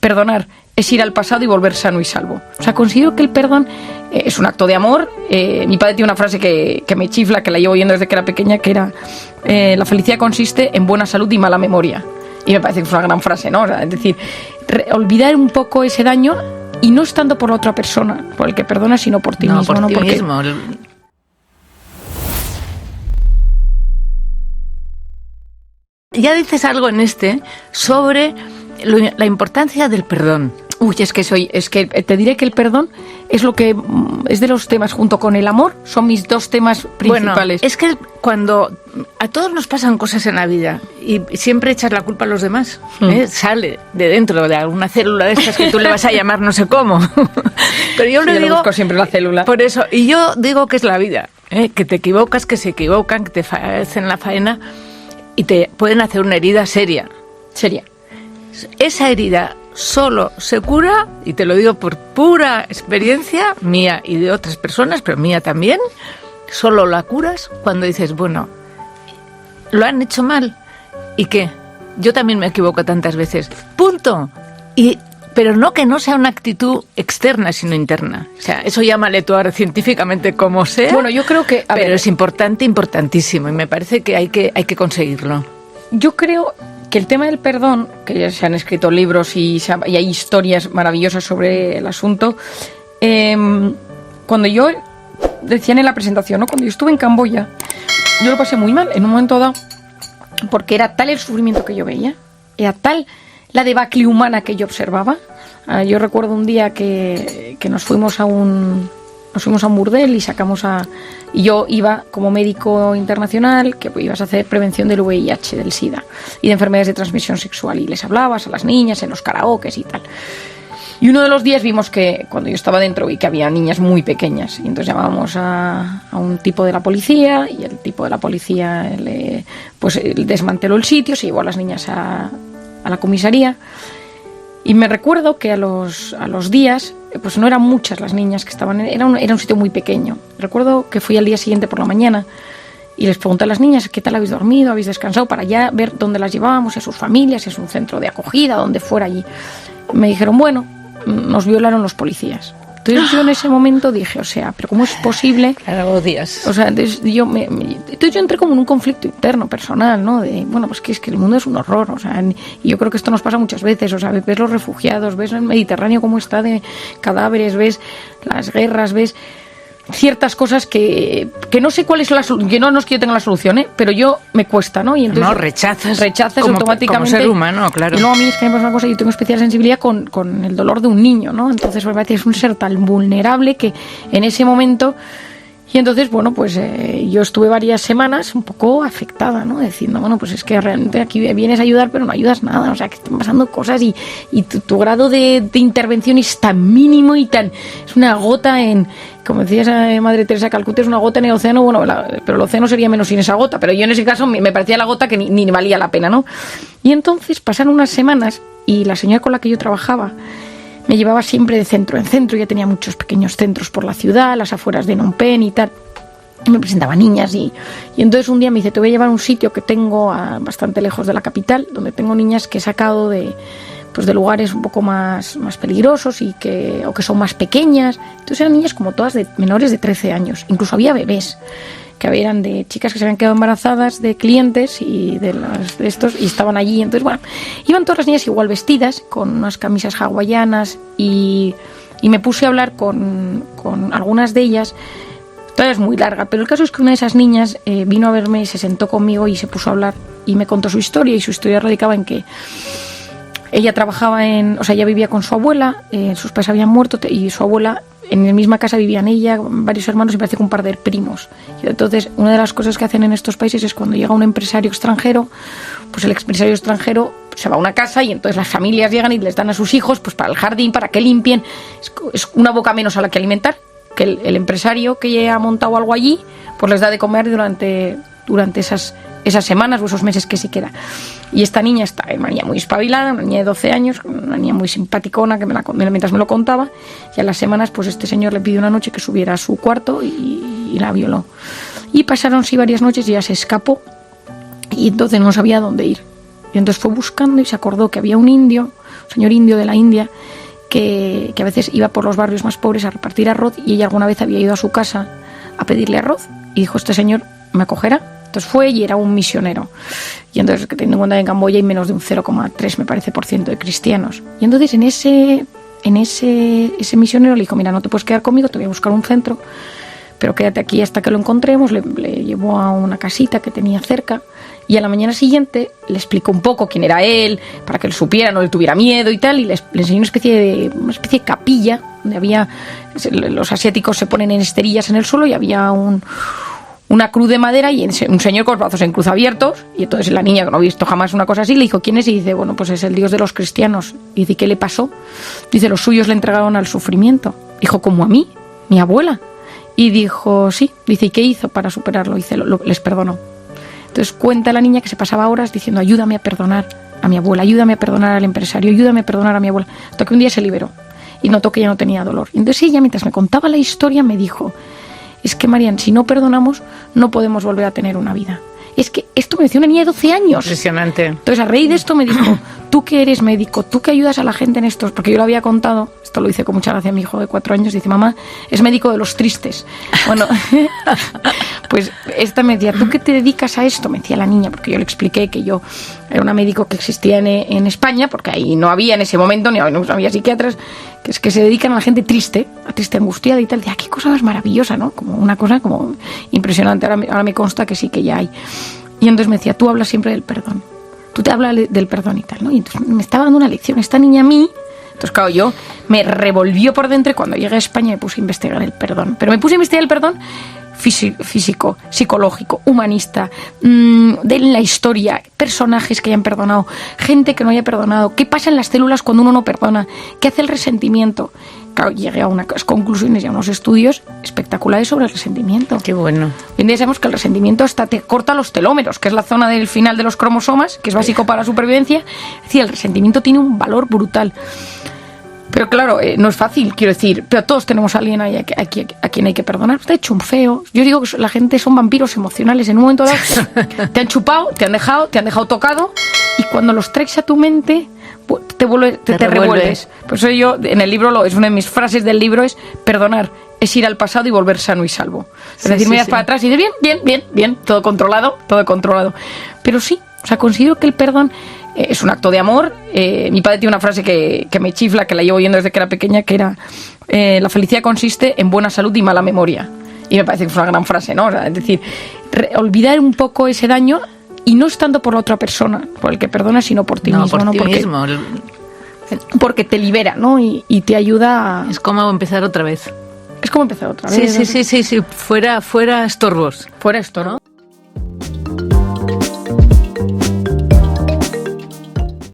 perdonar es ir al pasado y volver sano y salvo. O sea, considero que el perdón es un acto de amor. Mi padre tiene una frase que me chifla, que la llevo oyendo desde que era pequeña, que era: la felicidad consiste en buena salud y mala memoria. Y me parece que es una gran frase, ¿no? O sea, es decir, olvidar un poco ese daño, y no es tanto por la otra persona, por el que perdona, sino por ti mismo. Por ti mismo. Ya dices algo en sobre la importancia del perdón. Uy, es que te diré que el perdón es lo que es de los temas, junto con el amor, son mis dos temas principales. Bueno, es que cuando a todos nos pasan cosas en la vida y siempre echas la culpa a los demás, sale de dentro de alguna célula de estas que tú le vas a llamar no sé cómo. Pero yo le digo, busco siempre la célula. Por eso, y yo digo que es la vida, que te equivocas, que se equivocan, que te hacen la faena y te pueden hacer una herida seria. Esa herida solo se cura, y te lo digo por pura experiencia mía y de otras personas, pero mía también, solo la curas cuando dices, bueno, lo han hecho mal, ¿y qué? Yo también me equivoco tantas veces, punto. Pero no que no sea una actitud externa, sino interna. O sea, eso llámale tú ahora científicamente como sea. Bueno, yo creo que... Pero es importante, importantísimo, y me parece que hay que conseguirlo. Yo creo que el tema del perdón, que ya se han escrito libros y hay historias maravillosas sobre el asunto, cuando yo, decían en la presentación, ¿no? Cuando yo estuve en Camboya, yo lo pasé muy mal en un momento dado, porque era tal el sufrimiento que yo veía, era tal la debacle humana que yo observaba. Yo recuerdo un día que nos fuimos a un burdel y yo iba como médico internacional, que ibas a hacer prevención del VIH, del SIDA y de enfermedades de transmisión sexual, y les hablabas a las niñas en los karaokes y tal. Y uno de los días vimos que, cuando yo estaba dentro, vi que había niñas muy pequeñas, y entonces llamábamos a un tipo de la policía, y el tipo de la policía desmanteló el sitio, se llevó a las niñas a la comisaría. Y me recuerdo que a los días, pues no eran muchas las niñas que estaban, era un sitio muy pequeño. Recuerdo que fui al día siguiente por la mañana y les pregunté a las niñas qué tal habéis dormido, habéis descansado, para ya ver dónde las llevábamos, si a sus familias, si es un centro de acogida, donde fuera allí. Me dijeron, bueno, nos violaron los policías. Entonces yo en ese momento dije, o sea, pero ¿cómo es posible? Claro, días. O sea, entonces yo entré como en un conflicto interno, personal, ¿no? De, bueno, pues que es que el mundo es un horror, o sea, y yo creo que esto nos pasa muchas veces, o sea, ves los refugiados, ves el Mediterráneo cómo está de cadáveres, ves las guerras, ves ciertas cosas que no sé cuál es la solución, que no es que yo tenga la solución, pero yo me cuesta, ¿no? Y entonces rechazas como, automáticamente como ser humano, claro. Y luego a mí es que me pasa una cosa, yo tengo especial sensibilidad con el dolor de un niño, ¿no? Entonces me parece que es un ser tan vulnerable que en ese momento... Y entonces, bueno, pues yo estuve varias semanas un poco afectada, ¿no? Diciendo, bueno, pues es que realmente aquí vienes a ayudar, pero no ayudas nada. O sea, que están pasando cosas y tu grado de intervención es tan mínimo y es una gota en... Como decía esa Madre Teresa de Calcuta, es una gota en el océano, bueno, pero el océano sería menos sin esa gota. Pero yo en ese caso me parecía la gota que ni valía la pena, ¿no? Y entonces pasaron unas semanas y la señora con la que yo trabajaba me llevaba siempre de centro en centro. Ya tenía muchos pequeños centros por la ciudad, las afueras de Phnom Penh y tal. Y me presentaba niñas y entonces un día me dice, te voy a llevar a un sitio que tengo bastante lejos de la capital, donde tengo niñas que he sacado de lugares un poco más peligrosos o que son más pequeñas. Entonces eran niñas como todas de menores de 13 años. Incluso había bebés que eran de chicas que se habían quedado embarazadas de clientes y de estos, y estaban allí. Entonces, bueno, iban todas las niñas igual vestidas, con unas camisas hawaianas, y me puse a hablar con algunas de ellas. Todavía es muy larga, pero el caso es que una de esas niñas vino a verme y se sentó conmigo y se puso a hablar y me contó su historia, y su historia radicaba en que ella trabajaba ella vivía con su abuela, sus padres habían muerto y su abuela, en la misma casa vivían ella, varios hermanos y parece que un par de primos. Y entonces, una de las cosas que hacen en estos países es cuando llega un empresario extranjero, pues el empresario extranjero se va a una casa y entonces las familias llegan y les dan a sus hijos pues para el jardín, para que limpien. Es una boca menos a la que alimentar, que el empresario que ha montado algo allí pues les da de comer durante esas semanas o esos meses que se queda. Y esta niña una niña muy espabilada, una niña de 12 años, una niña muy simpaticona, que mientras me lo contaba, y a las semanas pues este señor le pidió una noche que subiera a su cuarto y la violó. Y pasaron varias noches y ya se escapó, y entonces no sabía dónde ir. Y entonces fue buscando y se acordó que había un señor indio de la India, que a veces iba por los barrios más pobres a repartir arroz, y ella alguna vez había ido a su casa a pedirle arroz y dijo, este señor me acogerá. Entonces fue y era un misionero. Y entonces, teniendo en cuenta que en Camboya hay menos de un 0,3, me parece, por ciento de cristianos. Y entonces ese misionero le dijo, mira, no te puedes quedar conmigo, te voy a buscar un centro, pero quédate aquí hasta que lo encontremos. Le llevó a una casita que tenía cerca, y a la mañana siguiente le explicó un poco quién era él, para que él supiera, no le tuviera miedo y tal, y le enseñó una especie de capilla, donde había, los asiáticos se ponen en esterillas en el suelo, y había una cruz de madera y un señor con los brazos en cruz abiertos. Y entonces la niña, que no ha visto jamás una cosa así, le dijo, ¿quién es? Y dice, bueno, pues es el Dios de los cristianos. Y dice, ¿qué le pasó? Dice, los suyos le entregaron al sufrimiento. Dijo, ¿como a mí? Mi abuela. Y dijo, sí. Dice, ¿y qué hizo para superarlo? Dice, les perdonó. Entonces cuenta la niña que se pasaba horas diciendo, ayúdame a perdonar a mi abuela, ayúdame a perdonar al empresario, ayúdame a perdonar a mi abuela. Hasta que un día se liberó y notó que ya no tenía dolor. Y entonces ella, mientras me contaba la historia, me dijo, es que, Marian, si no perdonamos, no podemos volver a tener una vida. Es que esto me decía una niña de 12 años. Impresionante. Entonces, a raíz de esto me dijo, tú que eres médico, tú que ayudas a la gente en estos, porque yo lo había contado, esto lo hice con mucha gracia a mi hijo de 4 años, dice, mamá, es médico de los tristes. Bueno, pues esta me decía, ¿tú que te dedicas a esto? Me decía la niña, porque yo le expliqué que yo era una médico que existía en España, porque ahí no había en ese momento, ni había psiquiatras, que se dedican a la gente triste, a triste, angustiada y tal. Decía, qué cosa más maravillosa, ¿no? Como una cosa como impresionante. Ahora me consta que sí, que ya hay. Y entonces me decía, tú hablas siempre del perdón. Tú te hablas del perdón y tal, ¿no? Y entonces me estaba dando una lección esta niña a mí. Entonces, claro, yo me revolvió por dentro, y cuando llegué a España me puse a investigar el perdón. Pero me puse a investigar el perdón físico, psicológico, humanista, de la historia, personajes que hayan perdonado, gente que no haya perdonado, qué pasa en las células cuando uno no perdona, qué hace el resentimiento. Claro, llegué a unas conclusiones y a unos estudios espectaculares sobre el resentimiento. Qué bueno. Hoy en día sabemos que el resentimiento hasta te corta los telómeros, que es la zona del final de los cromosomas, que es básico para la supervivencia. Es decir, el resentimiento tiene un valor brutal. Pero claro, no es fácil, quiero decir, pero todos tenemos a alguien ahí a quien hay que perdonar. Te ha hecho un feo. Yo digo que la gente son vampiros emocionales. En un momento dado te han chupado, te han dejado tocado, y cuando los traes a tu mente te revuelves. Por eso yo, en el libro, es una de mis frases del libro, es perdonar es ir al pasado y volver sano y salvo. Es decir, miras para atrás y dices, bien, todo controlado. Pero sí, o sea, considero que el perdón es un acto de amor. Mi padre tiene una frase que me chifla, que la llevo oyendo desde que era pequeña, que era, la felicidad consiste en buena salud y mala memoria. Y me parece que es una gran frase, ¿no? O sea, es decir, olvidar un poco ese daño, y no es tanto por la otra persona, por el que perdonas, sino por ti mismo. Por ti mismo. Porque te libera, ¿no? Y te ayuda a... Es como empezar otra vez. Es como empezar otra vez. Sí. Fuera estorbos. Fuera esto, ¿no?